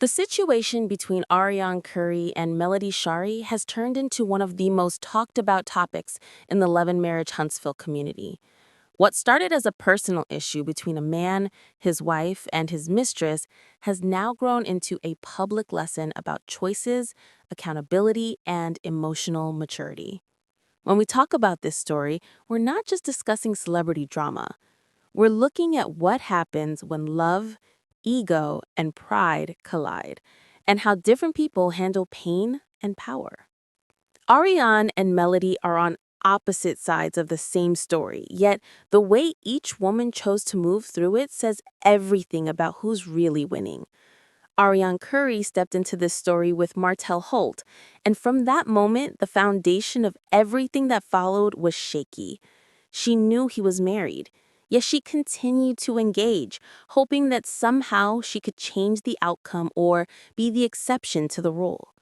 The situation between Arionne Curry and Melody Shari has turned into one of the most talked about topics in the Love and Marriage Huntsville community. What started as a personal issue between a man, his wife, and his mistress has now grown into a public lesson about choices, accountability, and emotional maturity. When we talk about this story, we're not just discussing celebrity drama. We're looking at what happens when love, ego, and pride collide, and how different people handle pain and power. Ariane and Melody are on opposite sides of the same story, yet the way each woman chose to move through it says everything about who's really winning. Arionne Curry stepped into this story with Martell Holt, and from that moment, the foundation of everything that followed was shaky. She knew he was married, yet she continued to engage, hoping that somehow she could change the outcome or be the exception to the rule.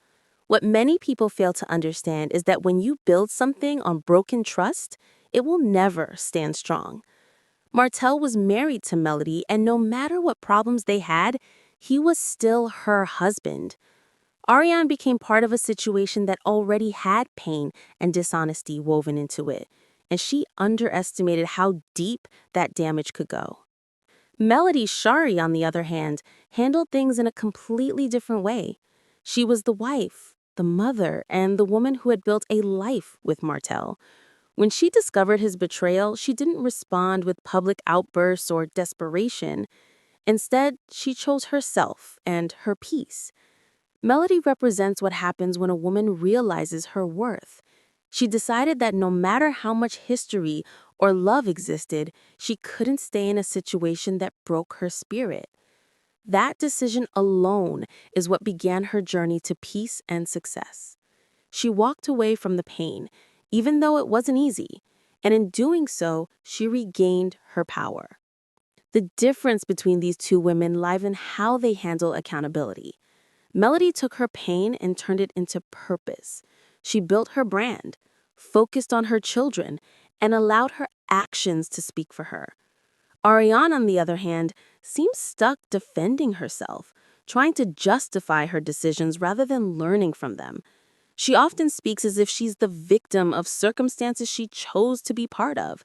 What many people fail to understand is that when you build something on broken trust, it will never stand strong. Martell was married to Melody, and no matter what problems they had, he was still her husband. Ariane became part of a situation that already had pain and dishonesty woven into it, and she underestimated how deep that damage could go. Melody Shari, on the other hand, handled things in a completely different way. She was the wife, the mother, and the woman who had built a life with Martell. When she discovered his betrayal, she didn't respond with public outbursts or desperation. Instead, she chose herself and her peace. Melody represents what happens when a woman realizes her worth. She decided that no matter how much history or love existed, she couldn't stay in a situation that broke her spirit. That decision alone is what began her journey to peace and success. She walked away from the pain, even though it wasn't easy, and in doing so, she regained her power. The difference between these two women lies in how they handle accountability. Melody took her pain and turned it into purpose. She built her brand, focused on her children, and allowed her actions to speak for her. Ariane, on the other hand, seems stuck defending herself, trying to justify her decisions rather than learning from them. She often speaks as if she's the victim of circumstances she chose to be part of.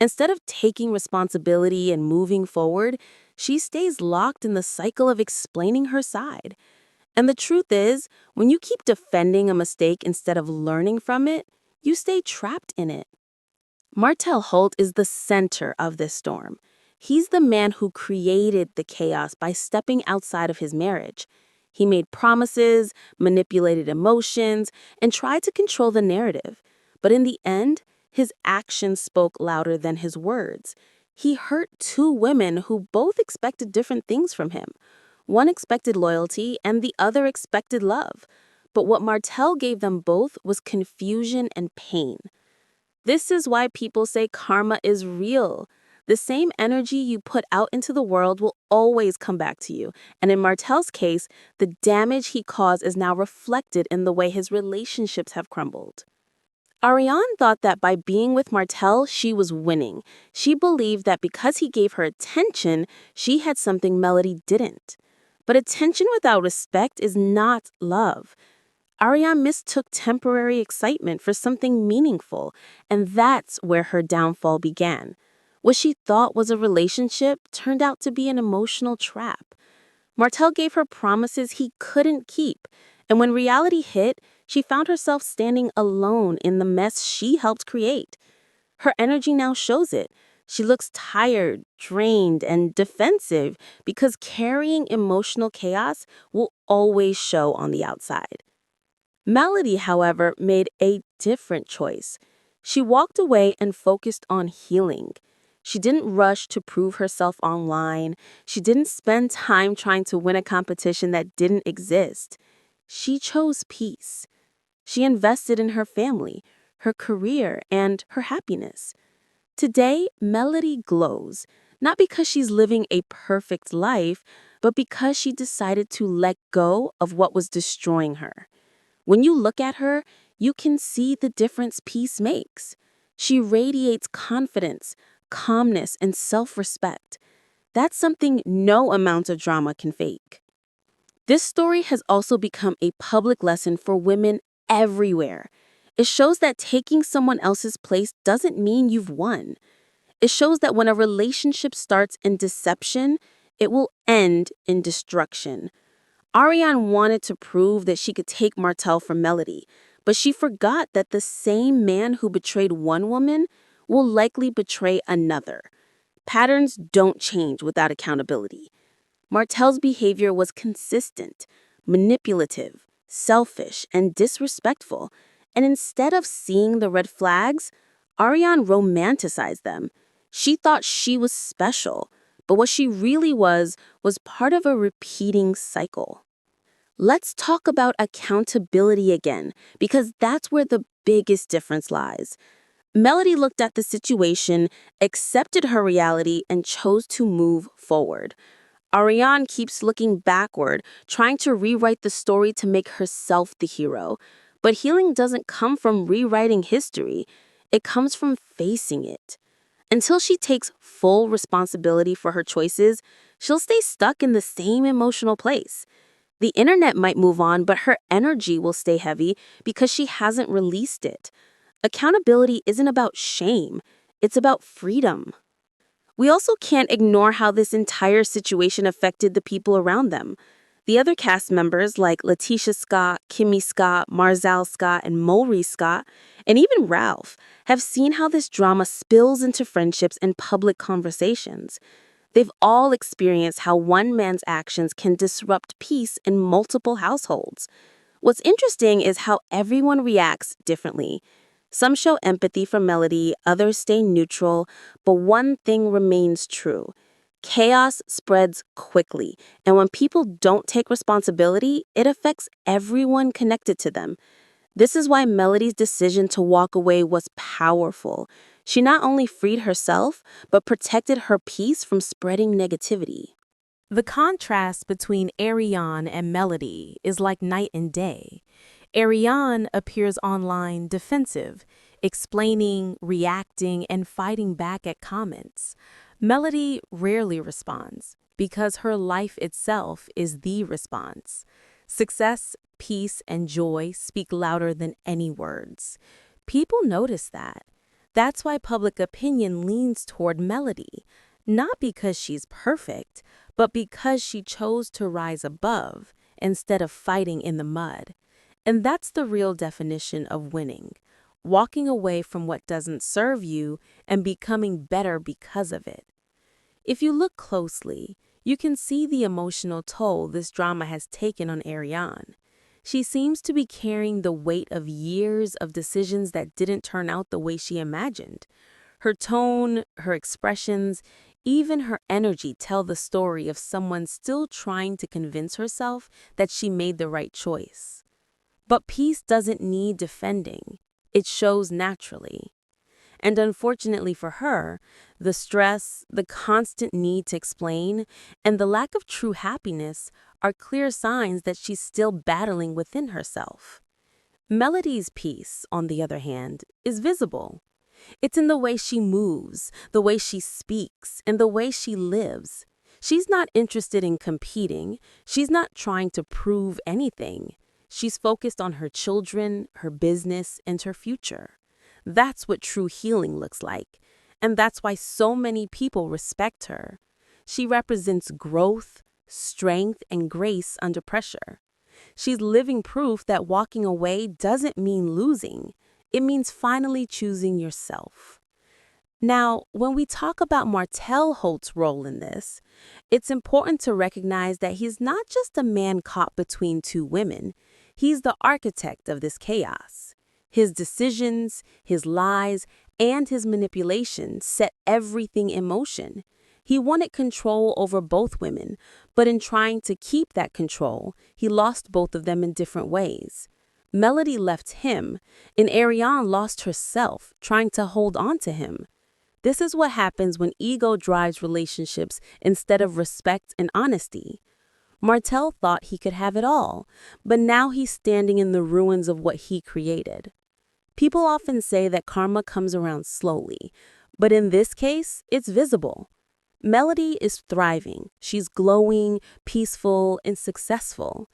Instead of taking responsibility and moving forward, she stays locked in the cycle of explaining her side. And the truth is, when you keep defending a mistake instead of learning from it, you stay trapped in it. Martell Holt is the center of this storm. He's the man who created the chaos by stepping outside of his marriage. He made promises, manipulated emotions, and tried to control the narrative. But in the end, his actions spoke louder than his words. He hurt two women who both expected different things from him. One expected loyalty and the other expected love. But what Martell gave them both was confusion and pain. This is why people say karma is real. The same energy you put out into the world will always come back to you. And in Martell's case, the damage he caused is now reflected in the way his relationships have crumbled. Ariane thought that by being with Martell, she was winning. She believed that because he gave her attention, she had something Melody didn't. But attention without respect is not love. Ariane mistook temporary excitement for something meaningful, and that's where her downfall began. What she thought was a relationship turned out to be an emotional trap. Martell gave her promises he couldn't keep, and when reality hit, she found herself standing alone in the mess she helped create. Her energy now shows it. She looks tired, drained, and defensive because carrying emotional chaos will always show on the outside. Melody, however, made a different choice. She walked away and focused on healing. She didn't rush to prove herself online. She didn't spend time trying to win a competition that didn't exist. She chose peace. She invested in her family, her career, and her happiness. Today, Melody glows, not because she's living a perfect life, but because she decided to let go of what was destroying her. When you look at her, you can see the difference peace makes. She radiates confidence, calmness, and self-respect. That's something no amount of drama can fake. This story has also become a public lesson for women everywhere. It shows that taking someone else's place doesn't mean you've won. It shows that when a relationship starts in deception, it will end in destruction. Arionne wanted to prove that she could take Martell from Melody, but she forgot that the same man who betrayed one woman will likely betray another. Patterns don't change without accountability. Martell's behavior was consistent, manipulative, selfish, and disrespectful, and instead of seeing the red flags, Arionne romanticized them. She thought she was special, but what she really was part of a repeating cycle. Let's talk about accountability again, because that's where the biggest difference lies. Melody looked at the situation, accepted her reality, and chose to move forward. Arionne keeps looking backward, trying to rewrite the story to make herself the hero. But healing doesn't come from rewriting history, it comes from facing it. Until she takes full responsibility for her choices, she'll stay stuck in the same emotional place. The internet might move on, but her energy will stay heavy because she hasn't released it. Accountability isn't about shame, it's about freedom. We also can't ignore how this entire situation affected the people around them. The other cast members like Letitia Scott, Kimmy Scott, Marzal Scott, and Maurice Scott, and even Ralph, have seen how this drama spills into friendships and public conversations. They've all experienced how one man's actions can disrupt peace in multiple households. What's interesting is how everyone reacts differently. Some show empathy for Melody, others stay neutral, but one thing remains true. Chaos spreads quickly, and when people don't take responsibility, it affects everyone connected to them. This is why Melody's decision to walk away was powerful. She not only freed herself, but protected her peace from spreading negativity. The contrast between Arionne and Melody is like night and day. Arionne appears online defensive, explaining, reacting, and fighting back at comments. Melody rarely responds because her life itself is the response. Success, peace, and joy speak louder than any words. People notice that. That's why public opinion leans toward Melody, not because she's perfect, but because she chose to rise above instead of fighting in the mud. And that's the real definition of winning, walking away from what doesn't serve you and becoming better because of it. If you look closely, you can see the emotional toll this drama has taken on Arionne. She seems to be carrying the weight of years of decisions that didn't turn out the way she imagined. Her tone, her expressions, even her energy tell the story of someone still trying to convince herself that she made the right choice. But peace doesn't need defending. It shows naturally. And unfortunately for her, the stress, the constant need to explain, and the lack of true happiness are clear signs that she's still battling within herself. Melody's peace, on the other hand, is visible. It's in the way she moves, the way she speaks, and the way she lives. She's not interested in competing. She's not trying to prove anything. She's focused on her children, her business, and her future. That's what true healing looks like, and that's why so many people respect her. She represents growth, strength, and grace under pressure. She's living proof that walking away doesn't mean losing. It means finally choosing yourself. Now, when we talk about Martell Holt's role in this, it's important to recognize that he's not just a man caught between two women. He's the architect of this chaos. His decisions, his lies, and his manipulation set everything in motion. He wanted control over both women, but in trying to keep that control, he lost both of them in different ways. Melody left him, and Arionne lost herself, trying to hold on to him. This is what happens when ego drives relationships instead of respect and honesty. Martell thought he could have it all, but now he's standing in the ruins of what he created. People often say that karma comes around slowly, but in this case, it's visible. Melody is thriving. She's glowing, peaceful, and successful.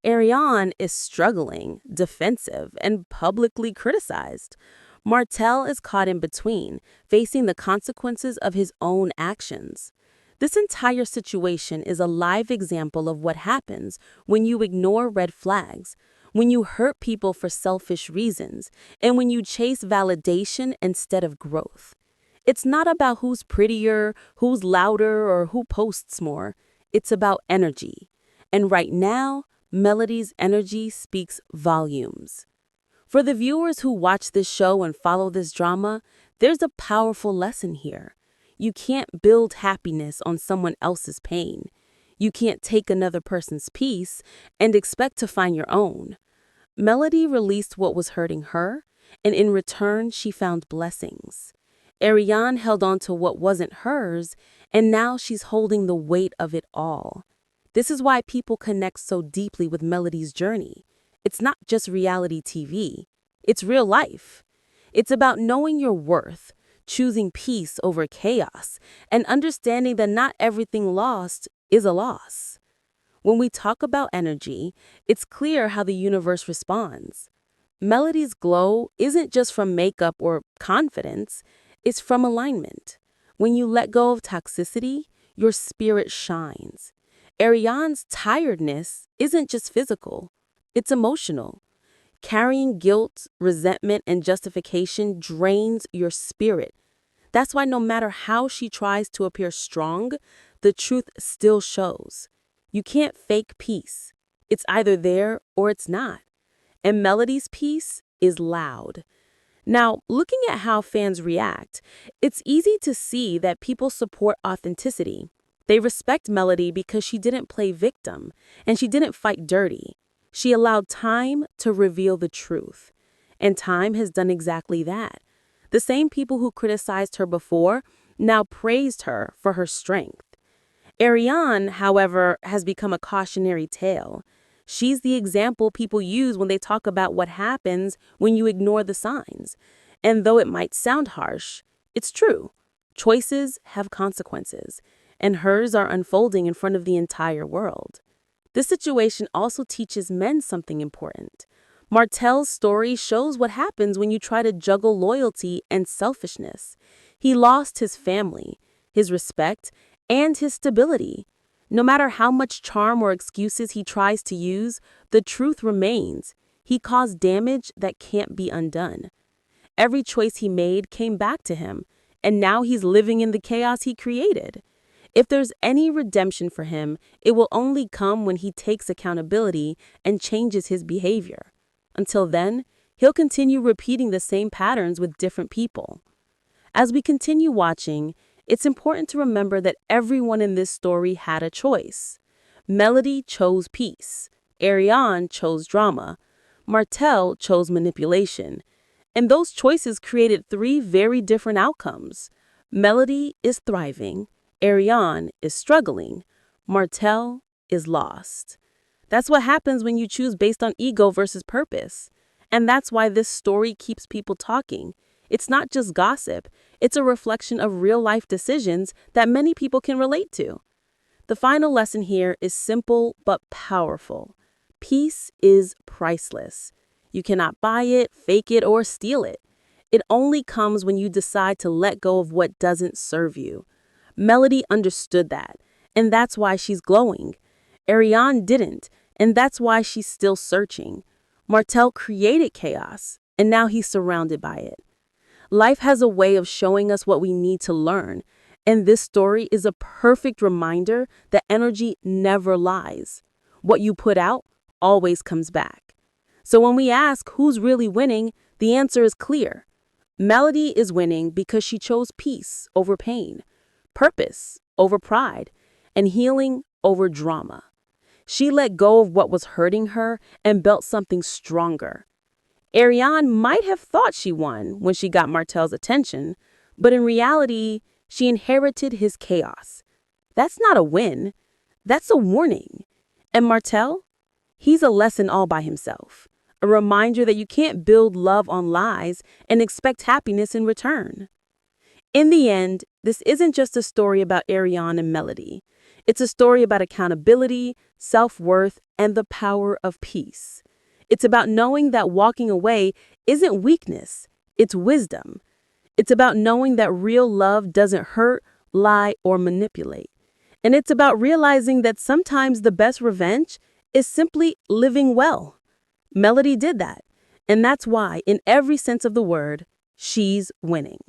Arionne is struggling, defensive, and publicly criticized. Martell is caught in between, facing the consequences of his own actions. This entire situation is a live example of what happens when you ignore red flags, when you hurt people for selfish reasons, and when you chase validation instead of growth. It's not about who's prettier, who's louder, or who posts more. It's about energy. And right now, Melody's energy speaks volumes. For the viewers who watch this show and follow this drama, there's a powerful lesson here. You can't build happiness on someone else's pain. You can't take another person's peace and expect to find your own. Melody released what was hurting her, and in return, she found blessings. Arionne held on to what wasn't hers, and now she's holding the weight of it all. This is why people connect so deeply with Melody's journey. It's not just reality TV. It's real life. It's about knowing your worth, choosing peace over chaos, and understanding that not everything lost is a loss. When we talk about energy, it's clear how the universe responds. Melody's glow isn't just from makeup or confidence, it's from alignment. When you let go of toxicity, your spirit shines. Arionne's tiredness isn't just physical, it's emotional. Carrying guilt, resentment, and justification drains your spirit. That's why no matter how she tries to appear strong, the truth still shows. You can't fake peace. It's either there or it's not. And Melody's peace is loud. Now, looking at how fans react, it's easy to see that people support authenticity. They respect Melody because she didn't play victim, and she didn't fight dirty. She allowed time to reveal the truth. And time has done exactly that. The same people who criticized her before now praised her for her strength. Arionne, however, has become a cautionary tale. She's the example people use when they talk about what happens when you ignore the signs. And though it might sound harsh, it's true. Choices have consequences, and hers are unfolding in front of the entire world. This situation also teaches men something important. Martell's story shows what happens when you try to juggle loyalty and selfishness. He lost his family, his respect, and his stability. No matter how much charm or excuses he tries to use, the truth remains. He caused damage that can't be undone. Every choice he made came back to him, and now he's living in the chaos he created. If there's any redemption for him, it will only come when he takes accountability and changes his behavior. Until then, he'll continue repeating the same patterns with different people. As we continue watching, it's important to remember that everyone in this story had a choice. Melody chose peace. Arionne chose drama. Martell chose manipulation. And those choices created three very different outcomes. Melody is thriving. Arionne is struggling. Martell is lost. That's what happens when you choose based on ego versus purpose. And that's why this story keeps people talking. It's not just gossip. It's a reflection of real-life decisions that many people can relate to. The final lesson here is simple but powerful. Peace is priceless. You cannot buy it, fake it, or steal it. It only comes when you decide to let go of what doesn't serve you. Melody understood that, and that's why she's glowing. Arionne didn't, and that's why she's still searching. Martell created chaos, and now he's surrounded by it. Life has a way of showing us what we need to learn, and this story is a perfect reminder that energy never lies. What you put out always comes back. So when we ask who's really winning, the answer is clear. Melody is winning because she chose peace over pain, purpose over pride, and healing over drama. She let go of what was hurting her and built something stronger. Arionne might have thought she won when she got Martell's attention, but in reality, she inherited his chaos. That's not a win. That's a warning. And Martell? He's a lesson all by himself. A reminder that you can't build love on lies and expect happiness in return. In the end, this isn't just a story about Arionne and Melody. It's a story about accountability, self-worth, and the power of peace. It's about knowing that walking away isn't weakness, it's wisdom. It's about knowing that real love doesn't hurt, lie, or manipulate. And it's about realizing that sometimes the best revenge is simply living well. Melody did that. And that's why, in every sense of the word, she's winning.